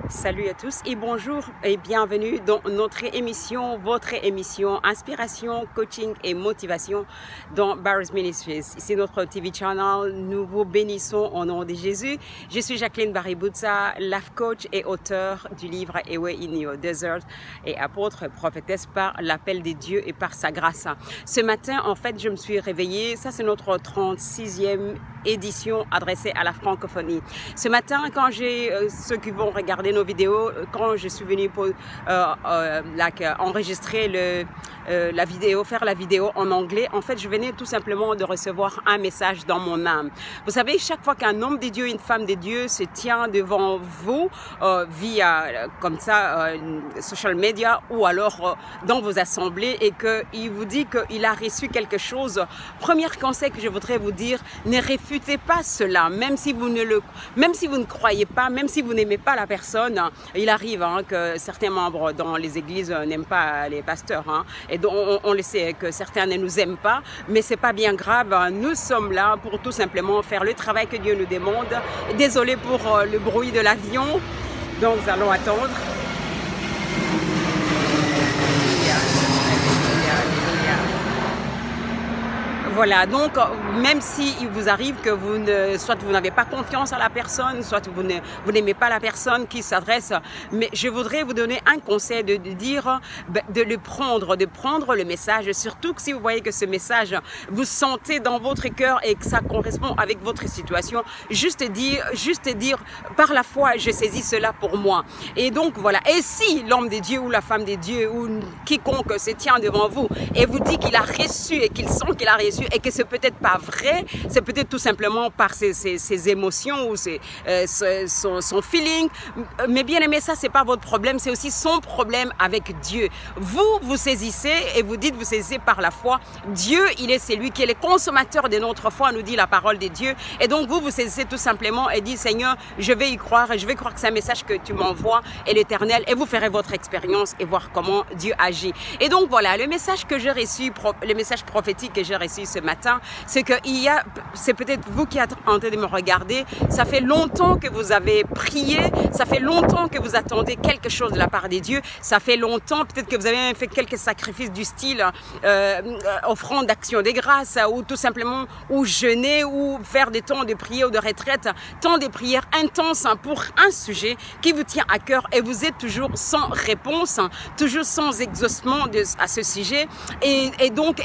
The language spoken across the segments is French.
Salut à tous et bonjour et bienvenue dans notre émission, votre émission Inspiration, Coaching et Motivation dans Barry's Ministries. C'est notre TV channel. Nous vous bénissons au nom de Jésus. Je suis Jacqueline Barry-Boutsa, life coach et auteur du livre Away in Your Desert et apôtre, prophétesse par l'appel de Dieu et par sa grâce. Ce matin, en fait, je me suis réveillée. Ça, c'est notre 36e édition adressée à la francophonie. Ce matin, quand j'ai ceux qui vont regarder nos vidéos, quand je suis venue pour enregistrer la vidéo, faire la vidéo en anglais, en fait, je venais tout simplement de recevoir un message dans mon âme. Vous savez, chaque fois qu'un homme de Dieu, une femme de Dieu se tient devant vous via comme ça social media ou alors dans vos assemblées et qu'il vous dit qu'il a reçu quelque chose, premier conseil que je voudrais vous dire, ne refutez pas cela, même si vous ne croyez pas, même si vous n'aimez pas la personne. Il arrive que certains membres dans les églises n'aiment pas les pasteurs, et donc on le sait que certains ne nous aiment pas, mais c'est pas bien grave. Nous sommes là pour tout simplement faire le travail que Dieu nous demande. Désolé pour le bruit de l'avion, donc nous allons attendre. Voilà, donc même s'il vous arrive que soit vous n'avez pas confiance à la personne, soit vous n'aimez pas la personne qui s'adresse, mais je voudrais vous donner un conseil de dire, de prendre le message, surtout que si vous voyez que ce message, vous sentez dans votre cœur et que ça correspond avec votre situation, juste dire par la foi, je saisis cela pour moi. Et donc voilà, et si l'homme de Dieu ou la femme de Dieu ou quiconque se tient devant vous et vous dit qu'il a reçu et qu'il sent qu'il a reçu, et que c'est peut-être pas vrai, c'est peut-être tout simplement par ses émotions ou son feeling. Mais bien aimé, ça c'est pas votre problème, c'est aussi son problème avec Dieu. Vous saisissez et vous dites, vous saisissez par la foi. Dieu, il est celui qui est le consommateur de notre foi, nous dit la parole de Dieu. Et donc vous saisissez tout simplement et dites, Seigneur, je vais y croire et je vais croire que c'est un message que tu m'envoies et l'Éternel, et vous ferez votre expérience et voir comment Dieu agit. Et donc voilà, le message que j'ai reçu, le message prophétique que j'ai reçu ce matin, c'est que c'est peut-être vous qui êtes en train de me regarder, ça fait longtemps que vous avez prié, ça fait longtemps que vous attendez quelque chose de la part de Dieu, ça fait longtemps peut-être que vous avez fait quelques sacrifices du style offrande d'action des grâces ou tout simplement ou jeûner ou faire des temps de prière ou de retraite, temps de prière intense pour un sujet qui vous tient à cœur et vous êtes toujours sans réponse, toujours sans exaucement à ce sujet et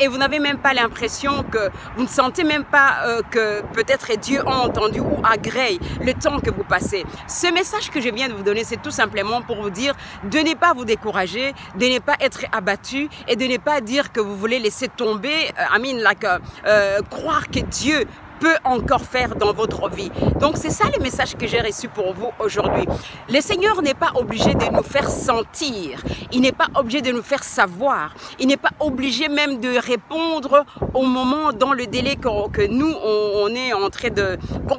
vous n'avez même pas l'impression que vous ne sentez même pas que peut-être Dieu a entendu ou agrée le temps que vous passez. Ce message que je viens de vous donner, c'est tout simplement pour vous dire de ne pas vous décourager, de ne pas être abattu et de ne pas dire que vous voulez laisser tomber, croire que Dieu peut encore faire dans votre vie. Donc c'est ça le message que j'ai reçu pour vous aujourd'hui. Le Seigneur n'est pas obligé de nous faire sentir, il n'est pas obligé de nous faire savoir, il n'est pas obligé même de répondre au moment, dans le délai que nous on est en train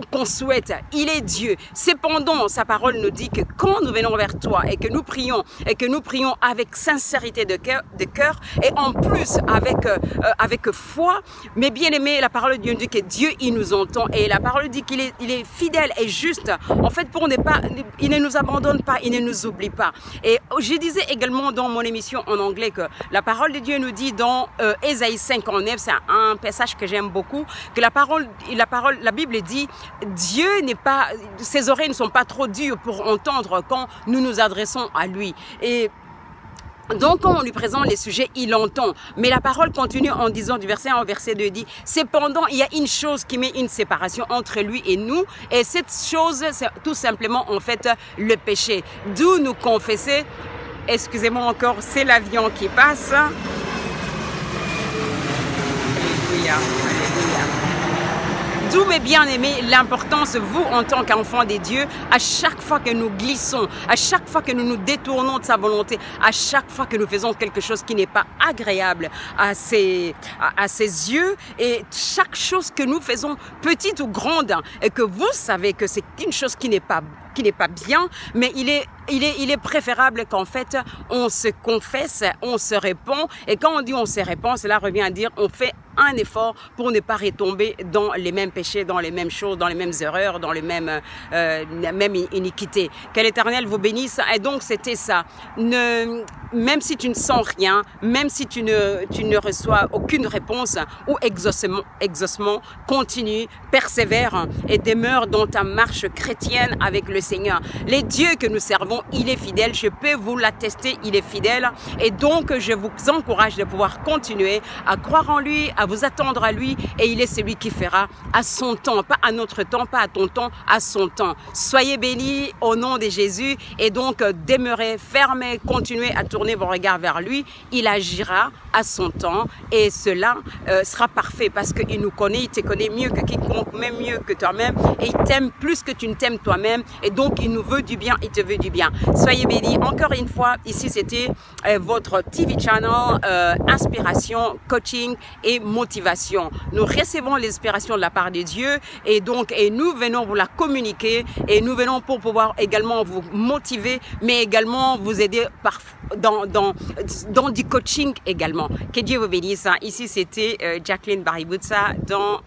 qu'on souhaite. Il est Dieu. Cependant, sa parole nous dit que quand nous venons vers toi et que nous prions avec sincérité de cœur et en plus avec foi, mais bien aimé, la parole de Dieu dit que Dieu il nous entend et la parole dit qu'il est fidèle et juste. En fait, il ne nous abandonne pas, il ne nous oublie pas. Et je disais également dans mon émission en anglais que la parole de Dieu nous dit dans Ésaïe 59, c'est un passage que j'aime beaucoup, que la Bible dit Dieu n'est pas, ses oreilles ne sont pas trop dures pour entendre quand nous nous adressons à lui. Et donc, quand on lui présente les sujets, il entend. Mais la parole continue en disant du verset 1 au verset 2, dit « Cependant, il y a une chose qui met une séparation entre lui et nous. Et cette chose, c'est tout simplement, en fait, le péché. D'où nous confesser. » Excusez-moi encore, c'est l'avion qui passe. Alléluia, alléluia. D'où, mes bien-aimés, l'importance, vous, en tant qu'enfants des dieux, à chaque fois que nous glissons, à chaque fois que nous nous détournons de sa volonté, à chaque fois que nous faisons quelque chose qui n'est pas agréable à ses yeux, et chaque chose que nous faisons, petite ou grande, et que vous savez que c'est une chose qui n'est pas qui n'est pas bien, mais il est préférable qu'en fait, on se confesse, on se répand. Et quand on dit on se répand, cela revient à dire on fait un effort pour ne pas retomber dans les mêmes péchés, dans les mêmes choses, dans les mêmes erreurs, dans les mêmes iniquités. Que l'Éternel vous bénisse. Et donc, c'était ça. Même si tu ne sens rien, même si tu ne reçois aucune réponse ou exaucement, continue, persévère et demeure dans ta marche chrétienne avec le Seigneur. Les dieux que nous servons, il est fidèle. Je peux vous l'attester, il est fidèle. Et donc, je vous encourage de pouvoir continuer à croire en lui, à vous attendre à lui, et il est celui qui fera à son temps, pas à notre temps, pas à ton temps, à son temps. Soyez bénis au nom de Jésus, et donc demeurez fermés, continuez à tourner vos regards vers lui. Il agira à son temps, et cela sera parfait, parce qu'il nous connaît, il te connaît mieux que quiconque, même mieux que toi-même, et il t'aime plus que tu ne t'aimes toi-même, et donc il nous veut du bien, il te veut du bien. Soyez bénis. Encore une fois, ici c'était votre TV channel, inspiration, coaching et motivation. Nous recevons l'inspiration de la part de Dieu, et nous venons vous la communiquer, et nous venons pour pouvoir également vous motiver, mais également vous aider dans du coaching également. Que Dieu vous bénisse. Ici c'était Jacqueline Baributsa dans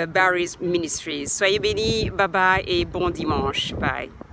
Barry's Ministries. Soyez bénis, bye bye et bon dimanche. Bye.